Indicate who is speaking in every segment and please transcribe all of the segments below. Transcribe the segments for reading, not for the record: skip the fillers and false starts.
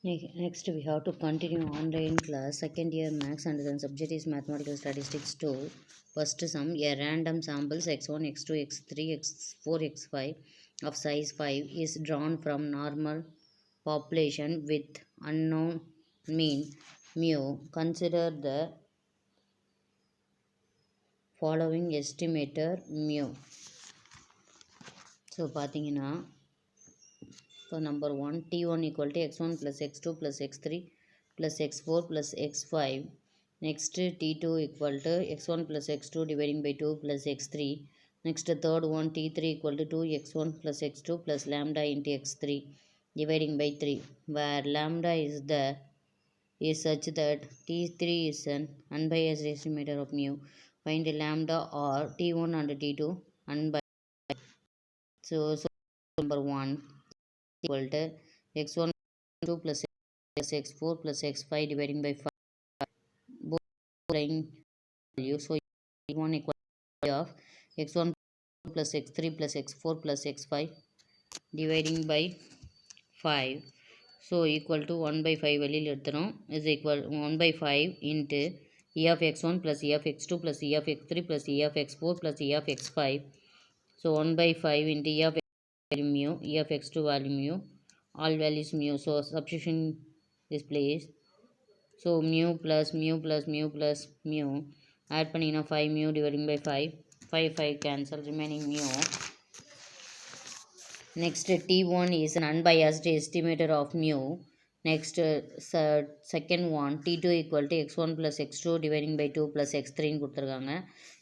Speaker 1: Next, we have to continue online class, second year max, and then subject is mathematical statistics 2. First sum, a random samples x1, x2, x3, x4, x5 of size 5 is drawn from normal population with unknown mean mu. Consider the following estimator mu. So, பார்த்தீங்கன்னா so number 1, t1 equal to x1 plus x2 plus x3 plus x4 plus x5. Next t2 equal to x1 plus x2 dividing by 2 plus x3. Next third one, t3 equal to 2x1 plus x2 plus lambda into x3 dividing by 3, where lambda is such that t3 is an unbiased estimator of mu. Find lambda or t1 and t2 unbiased. So number 1 equal to x1 2 plus x4 plus x5 dividing by 5, both applying value. So 1 equal to of x1 plus x3 plus x4 plus x5 dividing by 5. So equal to 1 by 5 வெளியில் எடுத்துரும் is equal 1 by 5 into e of x1 plus e of x2 plus e of x3 plus e of x4 plus e of x5. So 1 by 5 into e of value mu, e of x2 value mu, all values mu. So substitution this place. So mu plus mu plus mu plus mu. Add பண்ணினா 5 mu dividing by 5. 5 cancel, remaining mu. Next t1 is an unbiased estimator of mu. Next second one, t2 equal to x1 plus x2 dividing by 2 plus x3 கொடுத்துருக்காங்க.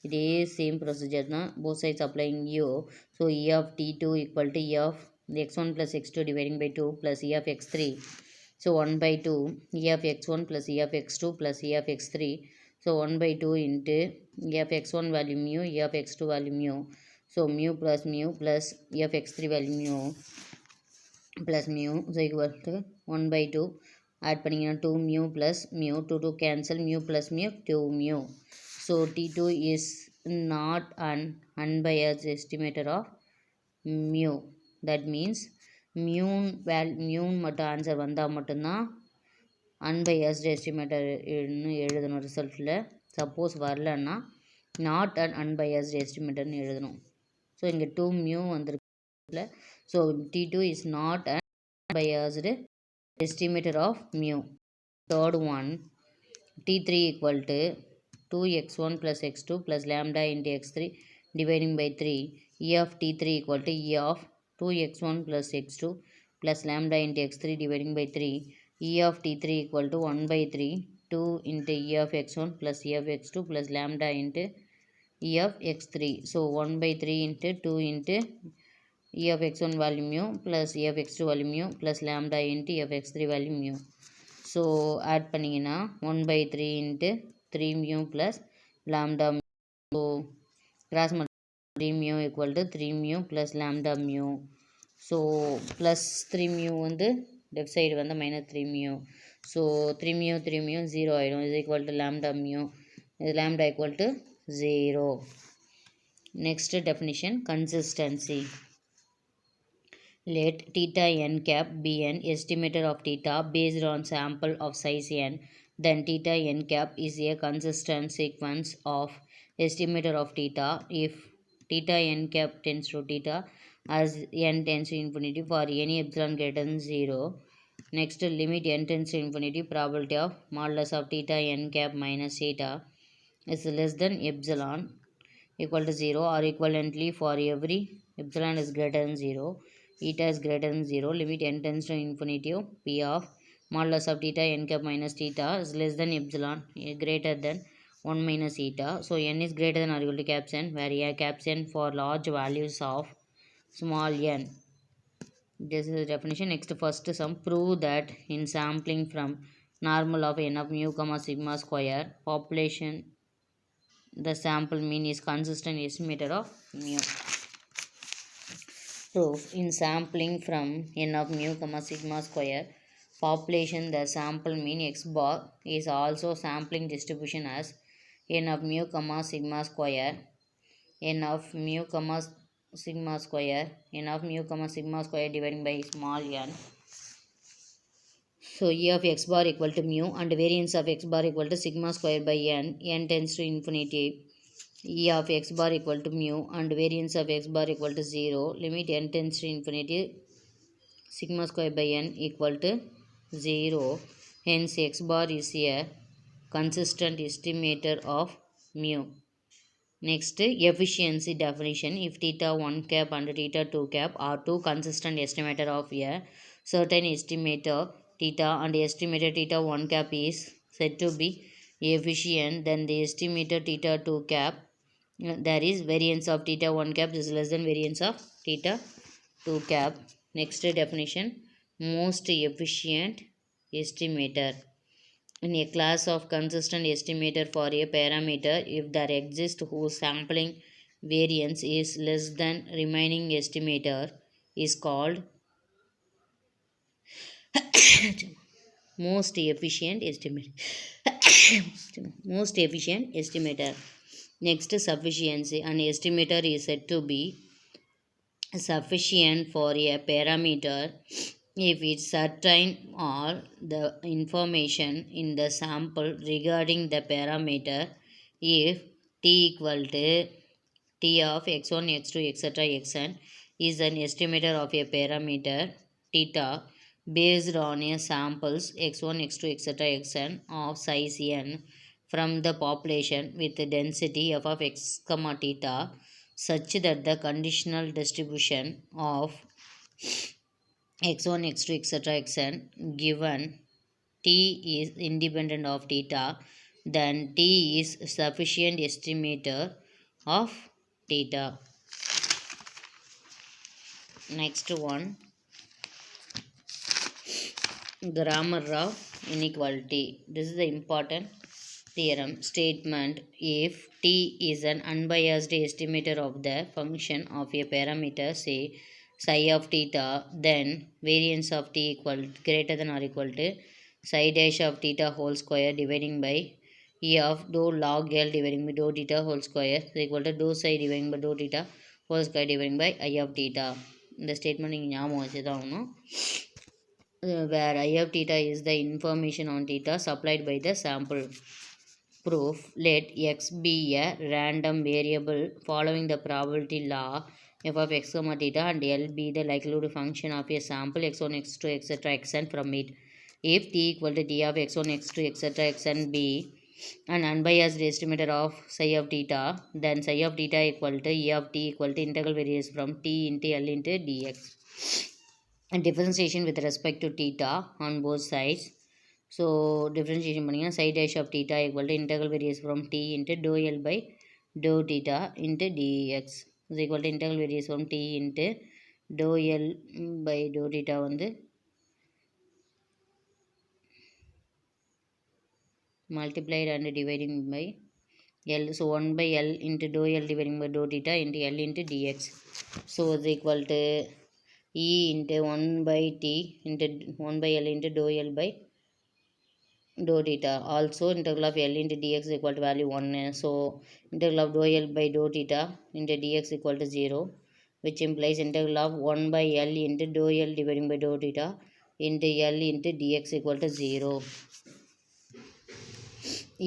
Speaker 1: இதே same procedure தான், both sides applying u. So e of t2 equal to e of x1 plus x2 dividing by 2 plus e of x3. So 1 by 2 e of x1 plus e of x2 plus e of x3. So 1 by 2 into e of x1 value mu, e of x2 value mu. So mu plus e of x3 value mu plus mu is equal to 1 by 2. Add பண்ணிங்கன்னா 2 mu plus mu, 2 cancel, mu plus mu 2 mu. So t2 is not an unbiased estimator of mu. That means mu மட்டும் answer வந்தால் மட்டும்தான் unbiased estimator எழுதணும் ரிசல்ட்டில். Suppose வரலன்னா not an unbiased எஸ்டிமேட்டர்னு எழுதணும். So இங்கே 2 mu வந்துருக்கு. So t2 is not an unbiased estimator of mu. Third one, t3 equal to 2x1 plus x2 plus lambda into x3 dividing by 3. E of t3 equal to e of 2x1 plus x2 plus lambda into x3 dividing by 3. E of t3 equal to 1 by 3, 2 into e of x1 plus e of x2 plus lambda into e of x3. So 1 by 3 into 2 into e of x1 value mu plus e of x2 value mu plus lambda into e of x3 value mu. So add பண்ணிங்கன்னா 1 by 3 into 3 mu plus lambda mu. So cross multiply 3 mu equal to 3 mu plus lambda mu. So plus 3 mu வந்து left side வந்து minus 3 mu. So 3 mu 0 ஆயிடும், is equal to lambda mu. Lambda equal to 0. Next definition, consistency. Let theta n cap be an estimator of theta based on sample of size n. Then theta n cap is a consistent sequence of estimator of theta if theta n cap tends to theta as n tends to infinity for any epsilon greater than 0. Next, limit n tends to infinity, probability of modulus of theta n cap minus theta is less than epsilon equal to 0, or equivalently for every epsilon is greater than 0, eta is greater than 0, limit n tends to infinity, p of modulus of theta n cap minus theta is less than epsilon greater than 1 minus eta. So n is greater than or equal to caps n, where a caps n for large values of small n. This is the definition. Next, first sum, prove that in sampling from normal of n of mu comma sigma square population, the sample mean is consistent estimator of mu. Proof, in sampling from n of mu comma sigma square population, the sample mean x bar is also sampling distribution as n of mu comma sigma square, n of mu comma sigma square, n of mu comma sigma square dividing by small n. So E of x bar equal to mu and variance of x bar equal to sigma square by n tends to infinity. E of x bar equal to mu and variance of x bar equal to 0, limit n tends to infinity, sigma square by n equal to 0. Hence x bar is a consistent estimator of mu. Next, efficiency definition. If theta 1 cap and theta 2 cap are two consistent estimator of a certain estimator theta and estimator theta 1 cap is said to be efficient, then the estimator theta 2 cap, there is variance of theta 1 cap is less than variance of theta 2 cap. Next definition, most efficient estimator. In a class of consistent estimator for a parameter, if there exists whose sampling variance is less than remaining estimator, is called most efficient estimator. Most efficient estimator. Next, sufficiency. An estimator is said to be sufficient for a parameter if it's certain all the information in the sample regarding the parameter. If t equal to t of x1 x2 etc xn is an estimator of a parameter theta based on a samples x1 x2 etc xn of size n from the population with the density f of x comma theta such that the conditional distribution of x1 x2 etc xn given t is independent of theta, then t is sufficient estimator of theta. Next one, grammar of inequality. This is the important theorem statement. If t is an unbiased estimator of the function of a parameter, say psi of theta, then variance of t equal greater than or equal to psi dash of theta whole square dividing by e of dou log L dividing by dou theta whole square is equal to dou psi dividing by dou theta whole square dividing by I of theta. இந்த statement நீங்கள் ஞாபகம் வச்சு தான் ஆகணும். Where I of theta is the information on theta supplied by the sample. Proof. Let x be a random variable following the probability law f of x comma theta and L be the likelihood function of a sample x1 x2 etc xn from it. If t equal to t of x1 x2 etc xn be an unbiased estimator of psi of theta, then psi of theta equal to e of t equal to integral variance from t into L into dx. And differentiation with respect to theta on both sides. So differentiation பண்ணிங்கன்னா psi dash of theta equal to integral variance from t into dou L by dou theta into dx is equal to integral variance from t into dou L by dou theta வந்து multiplied and dividing by L. So 1 by L into dou L dividing by dou theta into L into dx. So is equal to E into 1 by T into 1 by L into dou L by dou theta. Also integral of L into dx is equal to value 1. So integral of dou L by dou theta into dx equal to 0, which implies integral of 1 by L into dou L dividing by dou theta into L into dx equal to 0.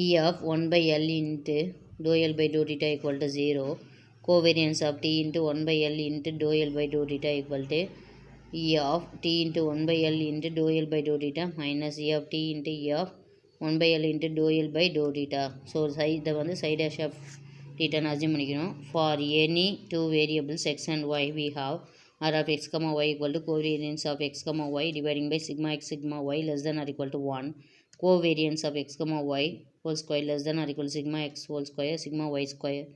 Speaker 1: E of 1 by L into dou L by dou theta equal to 0. Covariance of t into 1 by L into dou L by dou theta equal to E of t into 1 by L into dou L by dou theta minus E of t into E of 1 by L into dou L by dou theta. So இதை வந்து psi dash of theta assume பண்ணிக்கணும். For any two variables x and y we have r of x comma y equal to covariance of x comma y dividing by sigma x sigma y less than or equal to 1. Covariance of x comma y whole square less than or equal to sigma x whole square sigma y square.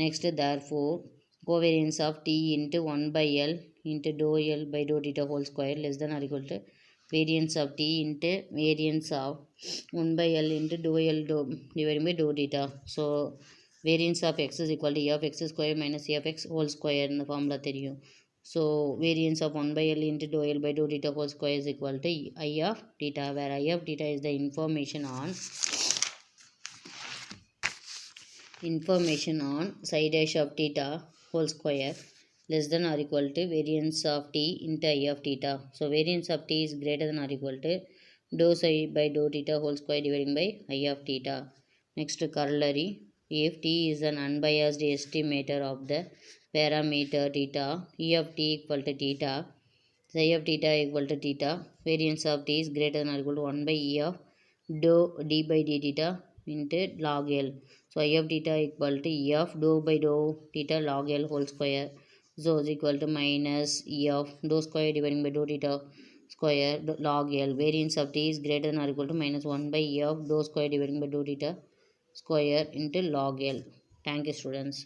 Speaker 1: Next, therefore covariance of t into 1 by L into dou L by dou theta whole square less than or equal to variance of t into variance of 1 by L into dou L divided by dou theta. So variance of x is equal to e of x square minus e of x whole square இந்த formula தெரியும். So variance of 1 by L into dou L by dou theta whole square is equal to I of theta, where I of theta is the information on psi dash of theta whole square less than or equal to variance of t into I of theta. So variance of t is greater than or equal to dou psi by dou theta whole square dividing by I of theta. Next corollary, if t is an unbiased estimator of the parameter theta, E of t equal to theta, psi of theta equal to theta, variance of t is greater than or equal to 1 by E of dou d by d theta into log L. So I of theta equal to E of dou by dou theta log L whole square. So is equal to minus E of dou square dividing by dou theta square log L. Variance of t is greater than or equal to minus 1 by E of dou square dividing by dou theta square into log L. Thank you, students.